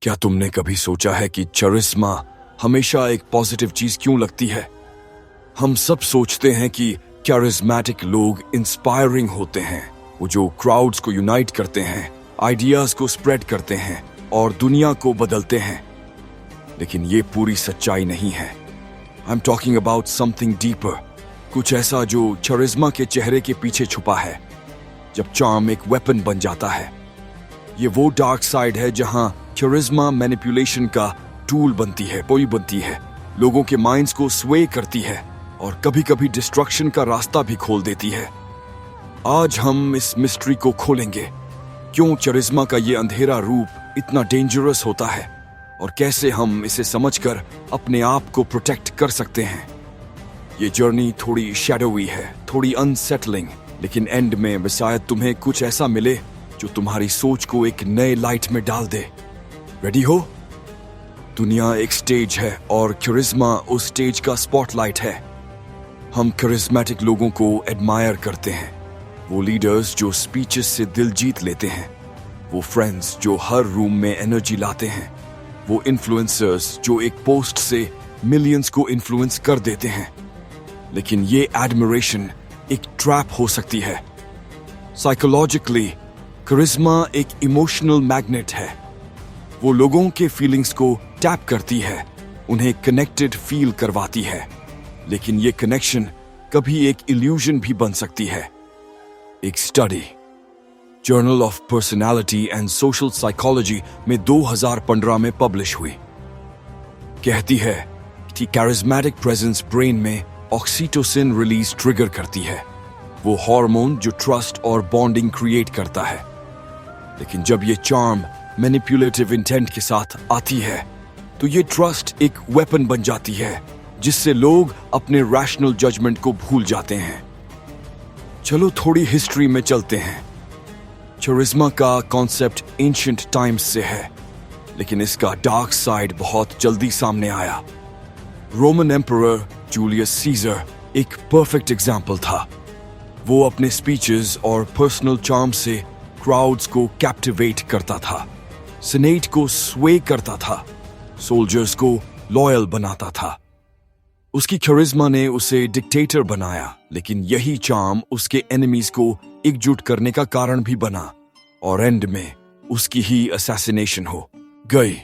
क्या तुमने कभी सोचा है कि चरिस्मा हमेशा एक पॉजिटिव चीज क्यों लगती है? हम सब सोचते हैं कि कैरिज्मेटिक लोग इंस्पायरिंग होते हैं, वो जो क्राउड्स को यूनाइट करते हैं, आइडियाज को स्प्रेड करते हैं और दुनिया को बदलते हैं। लेकिन ये पूरी सच्चाई नहीं है। I am talking about something deeper, कुछ ऐसा जो चरिस्मा के चेहरे के पीछे छुपा है। जब चार्म एक वेपन बन जाता है, ये वो डार्क साइड है जहां चरिस्मा मैनिपुलेशन का टूल बनती है, लोगों के माइंड्स को स्वे करती है और कभी कभी डिस्ट्रक्शन का रास्ता भी खोल देती है। आज हम इस मिस्ट्री को खोलेंगे, क्यों चरिस्मा का ये अंधेरा रूप इतना डेंजरस होता है और कैसे हम इसे समझकर अपने आप को प्रोटेक्ट कर सकते हैं। ये जर्नी थोड़ी शैडोवी है, थोड़ी अनसेटलिंग, लेकिन एंड में शायद तुम्हें कुछ ऐसा मिले जो तुम्हारी सोच को एक नए लाइट में डाल दे। रेडी हो? दुनिया एक स्टेज है और कैरिज्मा उस स्टेज का स्पॉटलाइट है। हम कैरिज्मेटिक लोगों को एडमायर करते हैं, वो लीडर्स जो स्पीचेस से दिल जीत लेते हैं, वो फ्रेंड्स जो हर रूम में एनर्जी लाते हैं, वो इन्फ्लुएंसर्स जो एक पोस्ट से मिलियंस को इन्फ्लुएंस कर देते हैं। लेकिन ये एडमिरेशन एक ट्रैप हो सकती है। साइकोलॉजिकली कैरिज्मा एक इमोशनल मैग्नेट है। वो लोगों के फीलिंग्स को टैप करती है, उन्हें कनेक्टेड फील करवाती है। लेकिन ये कनेक्शन कभी एक इल्यूजन भी बन सकती है। एक study journal of personality and social psychology में 2015 में पब्लिश हुई, कहती है कि कैरिज्मेटिक प्रेजेंस ब्रेन में ऑक्सीटोसिन रिलीज ट्रिगर करती है, वो हार्मोन जो ट्रस्ट और बॉन्डिंग क्रिएट करता है। लेकिन जब ये चार्म मैनिपुलेटिव इंटेंट के साथ आती है तो ये ट्रस्ट एक वेपन बन जाती है जिससे लोग अपने रैशनल जजमेंट को भूल जाते हैं। चलो थोड़ी हिस्ट्री में चलते हैं। चरिस्मा का कॉन्सेप्ट एंशिएंट टाइम्स से है, लेकिन इसका डार्क साइड बहुत जल्दी सामने आया। रोमन एम्परर जूलियस सीजर एक परफेक्ट एग्जाम्पल था। वो अपने स्पीचेस और पर्सनल चार्म से क्राउड्स को कैप्टिवेट करता था, सीनेट को स्वे करता था, सोल्जर्स को लॉयल बनाता था। उसकी कैरिज्मा ने उसे डिक्टेटर बनाया, लेकिन यही चार्म उसके एनिमीज को एकजुट करने का कारण भी बना और एंड में उसकी ही असैसिनेशन हो गई।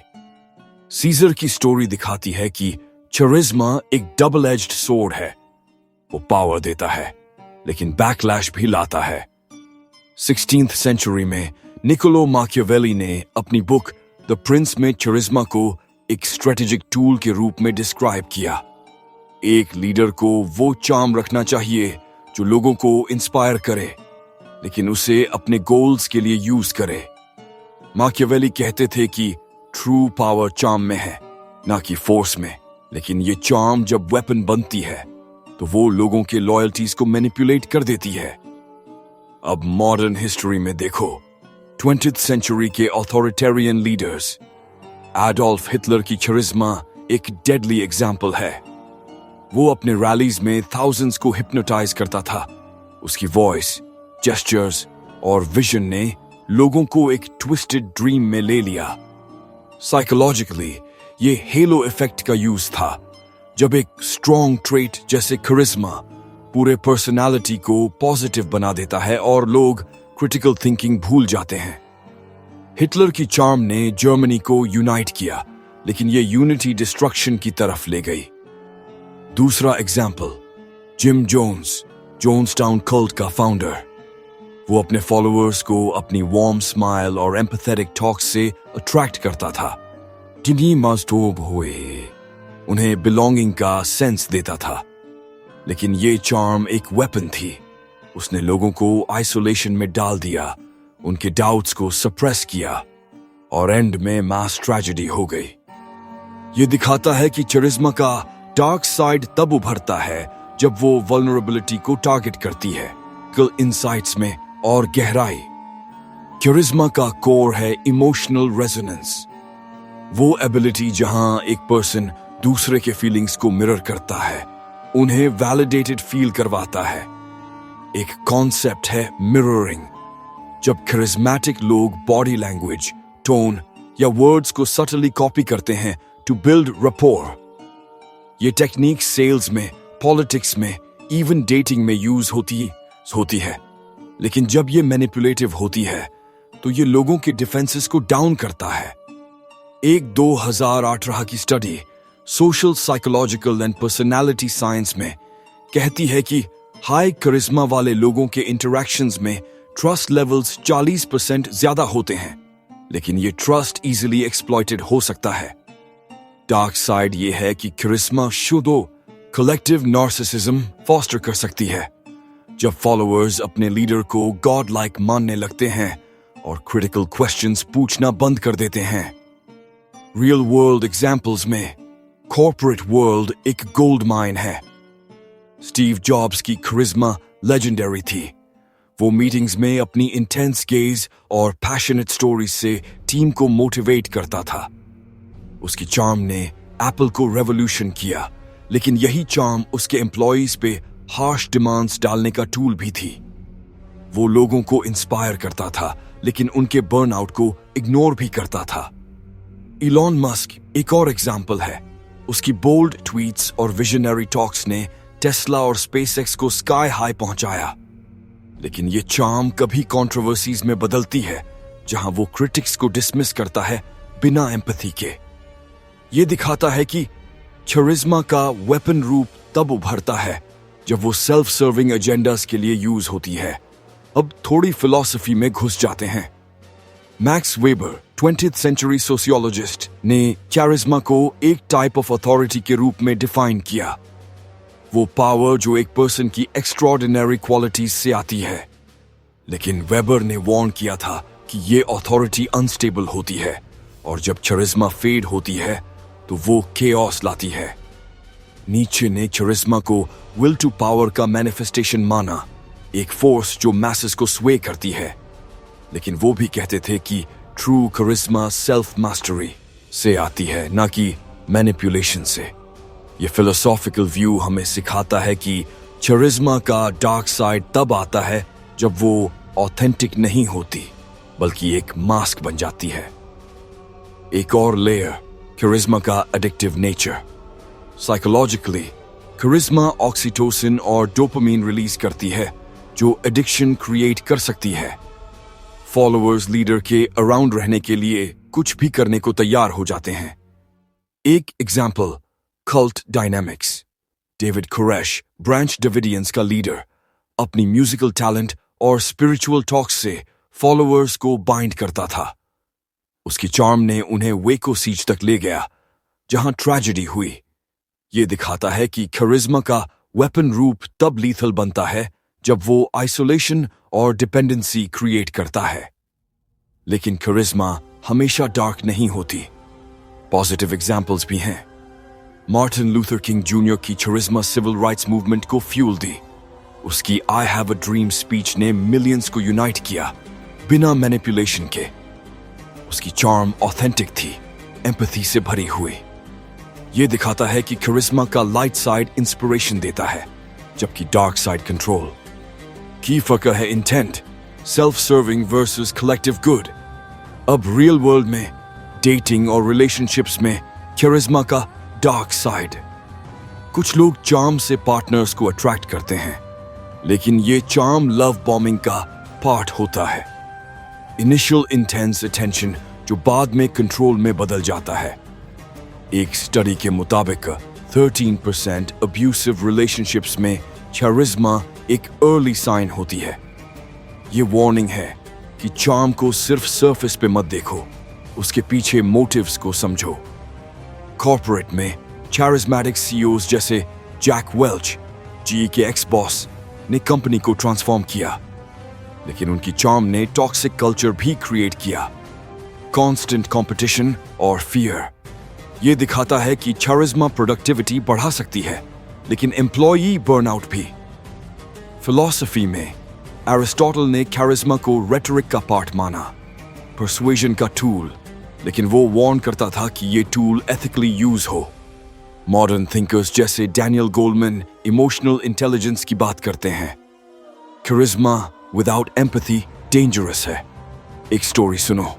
सीजर की स्टोरी दिखाती है कि कैरिज्मा एक डबल एज्ड सोर्ड है। वो पावर देता है लेकिन बैकलैश भी लाता है। 16th सेंचुरी में निकोलो माकियावेली ने अपनी बुक द प्रिंस में कैरिज्मा को एक स्ट्रेटेजिक टूल के रूप में डिस्क्राइब किया। एक लीडर को वो चार्म रखना चाहिए जो लोगों को इंस्पायर करे, लेकिन उसे अपने गोल्स के लिए यूज करे। माकियावेली कहते थे कि ट्रू पावर चार्म में है, ना कि फोर्स में। लेकिन ये चार्म जब वेपन बनती है तो वो लोगों के लॉयल्टीज को मैनिपुलेट कर देती है। अब मॉडर्न हिस्ट्री में देखो, 20th सेंचुरी के ऑथोरिटेरियन लीडर्स, एडोल्फ हिटलर की कैरिज्मा एक डेडली एग्जाम्पल है। वो अपने रैलीज में थाउजेंड्स को हिप्नोटाइज करता था। उसकी वॉइस, जेस्चर्स और विजन ने लोगों को एक ट्विस्टेड ड्रीम में ले लिया। साइकोलॉजिकली ये हेलो इफेक्ट का यूज था, जब एक स्ट्रॉन्ग ट्रेट जैसे कैरिज्मा पूरे पर्सनालिटी को पॉजिटिव बना देता है और लोग क्रिटिकल थिंकिंग भूल जाते हैं। हिटलर की चार्म ने जर्मनी को यूनाइट किया, लेकिन ये यूनिटी डिस्ट्रक्शन की तरफ ले गई। दूसरा एग्जाम्पल, जिम जोन्स, जोन्सटाउन कल्ट का फाउंडर। वो अपने फॉलोअर्स को अपनी वार्म स्माइल और एम्पैथेटिक टॉक से अट्रैक्ट करता था। जिन्हीं मजदूब हुए, उन्हें बिलोंगिंग का सेंस देता था। लेकिन ये चार्म एक वेपन थी। उसने लोगों को आइसोलेशन में डाल दिया, उनके डाउट्स को सप्रेस किया और एंड में मास ट्रेजेडी हो गई। ये दिखाता है कि चरिस्मा का डार्क साइड तब उभरता है जब वो वल्नरेबिलिटी को टारगेट करती है, कल इंसाइट्स में और गहराई। चरिस्मा का कोर है इमोशनल रेजोनेंस, वो एबिलिटी जहां एक पर्सन दूसरे के फीलिंग्स को मिरर करता है, उन्हें वैलिडेटेड फील करवाता है। एक कॉन्सेप्ट है मिररिंग, जब कैरिज्मेटिक लोग बॉडी लैंग्वेज, टोन या वर्ड्स को सटली कॉपी करते हैं टू बिल्ड रपोर। ये टेक्निक सेल्स में, पॉलिटिक्स में, इवन डेटिंग में यूज होती है, लेकिन जब ये मैनिपुलेटिव होती है तो ये लोगों के डिफेंसेस को डाउन करता है। एक 2018 की study social psychological and personality science में कहती है कि हाई करिश्मा वाले लोगों के इंटरैक्शंस में ट्रस्ट लेवल्स 40% ज्यादा होते हैं, लेकिन ये ट्रस्ट इजीली एक्सप्लॉइटेड हो सकता है। डार्क साइड ये है कि करिश्मा शुद्ध कलेक्टिव नार्सिसिज्म फॉस्टर कर सकती है, जब फॉलोअर्स अपने लीडर को गॉड लाइक मानने लगते हैं और क्रिटिकल क्वेश्चंस पूछना बंद कर देते हैं। रियल वर्ल्ड एग्जाम्पल्स में कॉर्पोरेट वर्ल्ड एक गोल्ड माइन है। स्टीव जॉब्स की करिश्मा लेजेंडरी थी। वो मीटिंग्स में अपनी इंटेंस गेज और पैशनेट स्टोरीज से टीम को मोटिवेट करता था। उसकी चार्म ने एप्पल को रेवोल्यूशन किया, लेकिन यही चार्म उसके एम्प्लॉइज पे हार्श डिमांड्स डालने का टूल भी थी। वो लोगों को इंस्पायर करता था, लेकिन उनके बर्नआउट को इग्नोर भी करता था। इलॉन मस्क एक और एग्जाम्पल है। उसकी बोल्ड ट्वीट्स और विजनरी टॉक्स ने टेस्ला और स्पेसएक्स को स्काई हाई पहुंचाया, लेकिन ये चार्म कभी कंट्रोवर्सीज में बदलती है, जहां वो क्रिटिक्स को डिसमिस करता है बिना एम्पैथी के। ये दिखाता है कि करिश्मा का वेपन रूप तब उभरता है जब वो सेल्फ सर्विंग एजेंडास के लिए यूज होती है। अब थोड़ी फिलॉसफी में घुस जाते हैं। Max weber 20th century sociologist ने करिश्मा को एक टाइप ऑफ अथॉरिटी के रूप में डिफाइन किया। वो पावर जो एक पर्सन की एक्स्ट्राऑर्डिनरी क्वालिटीज से आती है। लेकिन वेबर ने वार्न किया था कि ये अथॉरिटी अनस्टेबल होती है, और जब करिश्मा फेड होती है तो वो केओस लाती है। नीचे ने करिश्मा को विल टू पावर का मैनिफेस्टेशन माना, एक फोर्स जो मैसेस को स्वे करती है। लेकिन वो भी कहते थे कि ट्रू करिश्मा सेल्फ मास्टरी से आती है, ना कि मैनिपुलेशन से। ये फिलोसॉफिकल व्यू हमें सिखाता है कि करिश्मा का डार्क साइड तब आता है जब वो ऑथेंटिक नहीं होती, बल्कि एक मास्क बन जाती है। एक और लेयर, करिश्मा का एडिक्टिव नेचर। साइकोलॉजिकली करिश्मा ऑक्सीटोसिन और डोपामीन रिलीज करती है, जो एडिक्शन क्रिएट कर सकती है। फॉलोअर्स लीडर के अराउंड रहने के लिए कुछ भी करने को तैयार हो जाते हैं। एक example, cult dynamics. David Koresh, Branch Davidians का लीडर, अपनी म्यूजिकल टैलेंट और स्पिरिचुअल टॉक्स से फॉलोअर्स को बाइंड करता था। उसकी चार्म ने उन्हें वेको सीज तक ले गया, जहां ट्रेजेडी हुई। ये दिखाता है कि करिश्मा का वेपन रूप तब लीथल बनता है जब वो आइसोलेशन और डिपेंडेंसी क्रिएट करता है। लेकिन करिश्मा हमेशा डार्क नहीं होती। पॉजिटिव एग्जाम्पल्स भी हैं। मार्टिन लूथर किंग जूनियर की करिश्मा सिविल राइट्स मूवमेंट को फ्यूल दी। उसकी I have a dream speech ने मिलियंस को यूनाइट किया, बिना मैनिपुलेशन के। उसकी चार्म ऑथेंटिक थी, एम्पैथी से भरी हुई। यह दिखाता है कि करिश्मा का लाइट साइड इंस्पिरेशन देता है, जबकि डार्क साइड कंट्रोल। की फर्क है intent, self serving versus collective good. अब रियल वर्ल्ड में डेटिंग और रिलेशनशिप्स में करिश्मा का डार्क साइड। कुछ लोग चार्म से पार्टनर्स को अट्रैक्ट करते हैं, लेकिन ये चार्म लव बॉम्बिंग का पार्ट होता है। इनिशियल इंटेंस अटेंशन जो बाद में कंट्रोल में बदल जाता है। एक स्टडी के मुताबिक 13% अब्यूसिव रिलेशनशिप्स में करिश्मा एक अर्ली साइन होती है। ये वार्निंग है कि चार्म को सिर्फ सरफेस पे मत देखो, उसके पीछे मोटिव्स को समझो। कॉर्पोरेट में charismatic CEOs जैसे जैक वेल्च, GE के एक्स बॉस, ने कंपनी को ट्रांसफॉर्म किया, लेकिन उनकी चार्म ने टॉक्सिक कल्चर भी क्रिएट किया। कांस्टेंट कंपटीशन और फियर। यह दिखाता है कि करिश्मा प्रोडक्टिविटी बढ़ा सकती है, लेकिन एम्प्लॉई बर्नआउट भी। फिलॉसफी में एरिस्टोटल ने करिश्मा को रेटोरिक का पार्ट माना, परसुएजन का टूल, लेकिन वो वार्न करता था कि ये टूल एथिकली यूज हो। मॉडर्न थिंकर्स जैसे डैनियल गोलमैन इमोशनल इंटेलिजेंस की बात करते हैं। करिश्मा विदाउट एम्पैथी डेंजरस है। एक स्टोरी सुनो।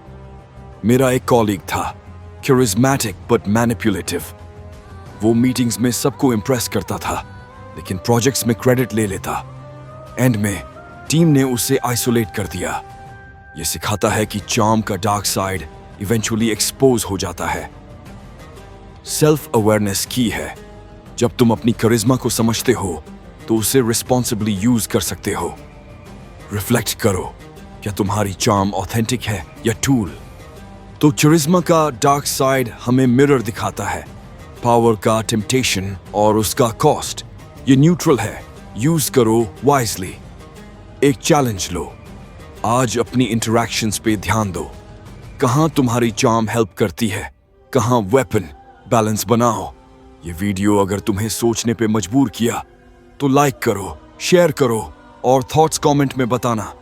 मेरा एक कॉलीग था, charismatic but manipulative। वो मीटिंग्स में सबको इम्प्रेस करता था, लेकिन प्रोजेक्ट्स में क्रेडिट ले लेता। एंड में टीम ने उसे आइसोलेट कर दिया। ये सिखाता है कि चार्म का डार्क साइड इवेंचुअली एक्सपोज हो जाता है। सेल्फ अवेयरनेस की है। जब तुम अपनी करिश्मा को समझते हो तो उसे रिस्पॉन्सिबली यूज कर सकते हो। रिफ्लेक्ट करो, क्या तुम्हारी चार्म ऑथेंटिक है या टूल? तो करिश्मा का डार्क साइड हमें मिरर दिखाता है, पावर का टेम्पटेशन और उसका कॉस्ट। ये न्यूट्रल है, यूज करो वाइजली। एक चैलेंज लो, आज अपनी इंटरैक्शंस पे ध्यान दो। कहां तुम्हारी चार्म हेल्प करती है, कहां वेपन? बैलेंस बनाओ। ये वीडियो अगर तुम्हें सोचने पे मजबूर किया तो लाइक करो, शेयर करो और थॉट्स कमेंट में बताना।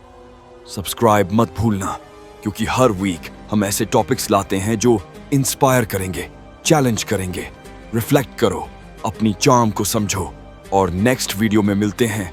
सब्सक्राइब मत भूलना, क्योंकि हर वीक हम ऐसे टॉपिक्स लाते हैं जो इंस्पायर करेंगे, चैलेंज करेंगे। रिफ्लेक्ट करो, अपनी चार्म को समझो और नेक्स्ट वीडियो में मिलते हैं